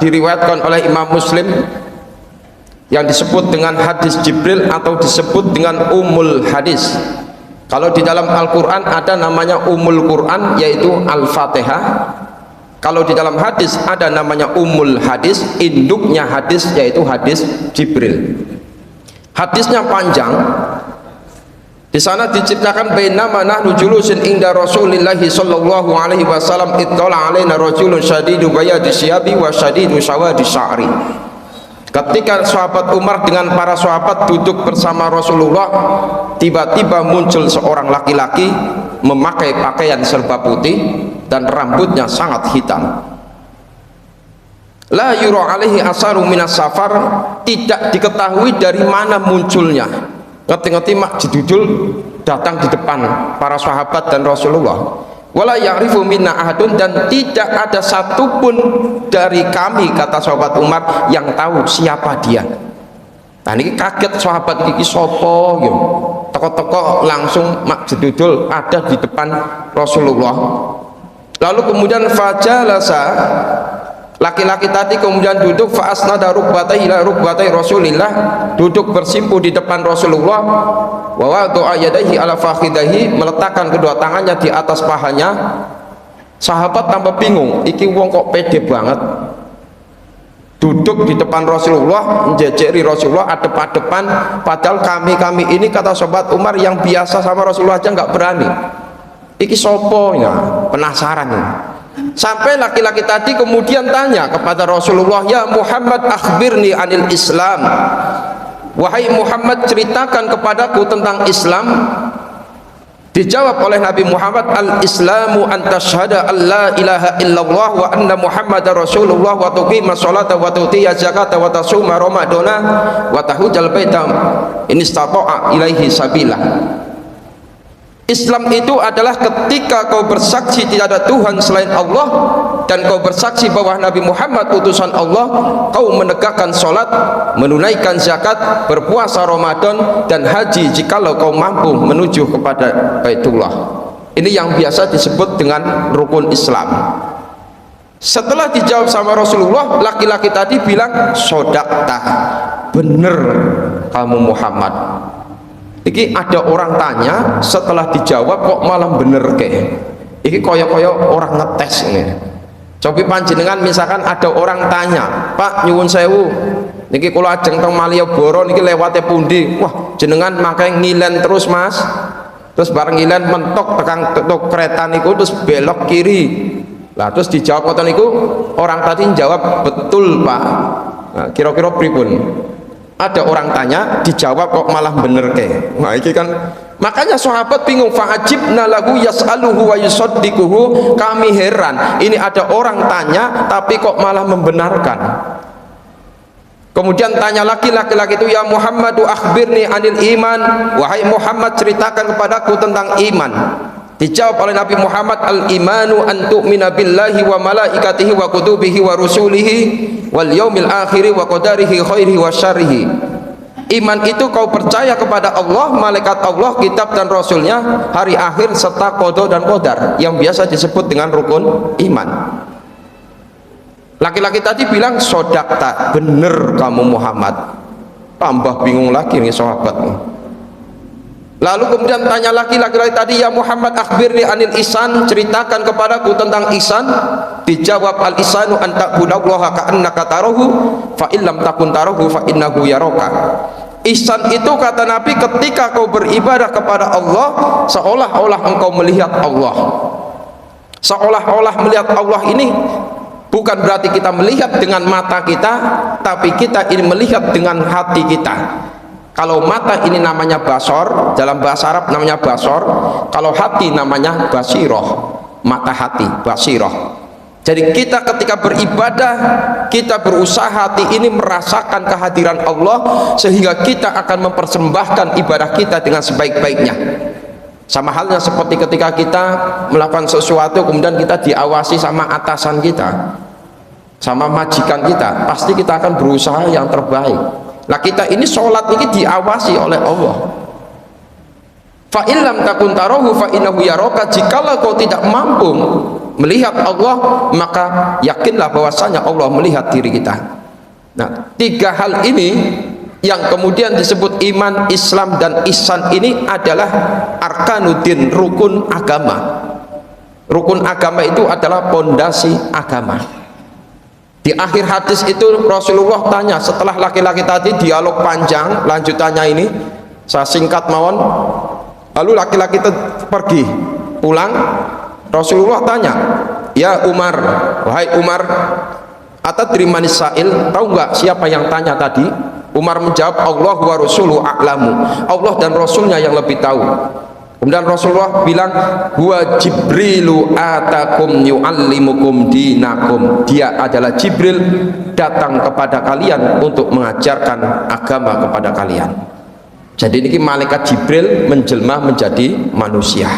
diriwayatkan oleh Imam Muslim yang disebut dengan hadis Jibril atau disebut dengan Ummul Hadis. Kalau di dalam Al-Quran ada namanya Ummul Quran, yaitu Al-Fatihah. Kalau di dalam hadis ada namanya Ummul Hadis, induknya hadis, yaitu hadis Jibril. Hadisnya panjang. Di sana diceritakan bainama nahnu julusin inda Rasulillah sallallahu alaihi wasallam ittala alaina rajulun syadidu bayadi syabi wa syadidu sawadi sya'ri. Ketika sahabat Umar dengan para sahabat duduk bersama Rasulullah, tiba-tiba muncul seorang laki-laki memakai pakaian serba putih dan rambutnya sangat hitam. La yura alaihi asaru minas safar, tidak diketahui dari mana munculnya. Ngerti-ngerti mak jedudul datang di depan para sahabat dan Rasulullah. Wala ya'rifu minna ahadun, dan tidak ada satupun dari kami, kata sahabat Umar, yang tahu siapa dia. Nah ini kaget sahabat iki sopo yo. Teko-teko langsung mak jedudul ada di depan Rasulullah. Lalu kemudian fajalasa, laki-laki tadi kemudian duduk, fa asnada rukbatai ila rukbatai Rasulillah, duduk bersimpu di depan Rasulullah, wa wada'a yadayhi ala fakhidahi, meletakkan kedua tangannya di atas pahanya. Sahabat tambah bingung, iki wong kok pede banget duduk di depan Rasulullah, menjejeri Rasulullah adep-adepan, padahal kami ini, kata sahabat Umar, yang biasa sama Rasulullah aja nggak berani. Iki sopo ya, penasaran ya. Sampai laki-laki tadi kemudian tanya kepada Rasulullah, ya Muhammad akhbirni anil Islam, wahai Muhammad ceritakan kepadaku tentang Islam. Dijawab oleh Nabi Muhammad, al-islamu an tashhada an la ilaha illallah wa anna muhammadar rasulullah wa tuqima sholata wa tu'tiya zakata wa tasuma ramadana wa tahujjal baita in istata'a ilaihi sabila. Islam itu adalah ketika kau bersaksi tidak ada Tuhan selain Allah, dan kau bersaksi bahwa Nabi Muhammad utusan Allah, kau menegakkan sholat, menunaikan zakat, berpuasa Ramadan, dan haji jikalau kau mampu menuju kepada Baitullah. Ini yang biasa disebut dengan rukun Islam. Setelah dijawab sama Rasulullah, laki-laki tadi bilang, sodakta, bener kamu Muhammad. Iki ada orang tanya, setelah dijawab kok malah bener ke. Iki koyo-koyo orang ngetes ini. Cobi panjenengan misalkan ada orang tanya, Pak nyuwun sewu, niki kula ajeng teng Malioboro niki lewate pundi? Wah, jenengan makai ngilen terus Mas. Terus bareng ngilen mentok tekan tuk kereta niku terus belok kiri. Lah terus dijawab ngoten niku, orang tadi jawab betul Pak. Nah, kira-kira pripun? Ada orang tanya, dijawab kok malah bener ke. Nah ini kan, makanya sahabat bingung. Fa'ajibna lahu yas'aluhu wa yusaddiquhu, kami heran, ini ada orang tanya tapi kok malah membenarkan. Kemudian tanya laki-laki itu, ya Muhammadu akhbirni anil iman, wahai Muhammad ceritakan kepadaku tentang iman. Dijawab oleh Nabi Muhammad, al-imanu an tu'mina billahi wa malaikatihi wa kutubihi wa rusulihi wal yaumil akhiri wa qadarihi khairihi wa syarrihi. Iman itu kau percaya kepada Allah, malaikat Allah, kitab dan rasulnya, hari akhir serta qada dan qadar, yang biasa disebut dengan rukun iman. Laki-laki tadi bilang, sodakta, bener kamu Muhammad. Tambah bingung lagi nih sahabat. Lalu kemudian tanya laki-laki tadi, ya Muhammad akhbirni anil ihsan, ceritakan kepadaku tentang ihsan. Dijawab, al ihsanu an ta'budallaha ka'annaka tarahu fa illam takun tarahu fa innahu yaraka. Ihsan itu, kata Nabi, ketika kau beribadah kepada Allah seolah-olah engkau melihat Allah. Seolah-olah melihat Allah ini bukan berarti kita melihat dengan mata kita, tapi kita ini melihat dengan hati kita. Kalau mata ini namanya basor, dalam bahasa Arab namanya basor. Kalau hati namanya basiroh, mata hati, basiroh. Jadi kita ketika beribadah, kita berusaha hati ini merasakan kehadiran Allah, sehingga kita akan mempersembahkan ibadah kita dengan sebaik-baiknya. Sama halnya seperti ketika kita melakukan sesuatu, kemudian kita diawasi sama atasan kita, sama majikan kita, pasti kita akan berusaha yang terbaik. Nah kita ini sholat ini diawasi oleh Allah. Fa illam takun tarahu fa innahu yaraka, jikalau kau tidak mampu melihat Allah, maka yakinlah bahwasanya Allah melihat diri kita. Nah, tiga hal ini yang kemudian disebut iman, Islam, dan ihsan ini adalah arkanuddin, rukun agama. Rukun agama itu adalah pondasi agama. Di akhir hadis itu Rasulullah tanya, setelah laki-laki tadi dialog panjang, lanjutannya ini saya singkat mawon. Lalu laki-laki pergi pulang. Rasulullah tanya, ya Umar, wahai Umar, atadri manis sa'il, tahu nggak siapa yang tanya tadi? Umar menjawab, Allah wa rasuluhu a'lamu, Allah dan Rasulnya yang lebih tahu. Kemudian Rasulullah bilang, huwa Jibrilu atakum yu'allimukum dinakum, dia adalah Jibril, datang kepada kalian untuk mengajarkan agama kepada kalian. Jadi ini malaikat Jibril menjelma menjadi manusia.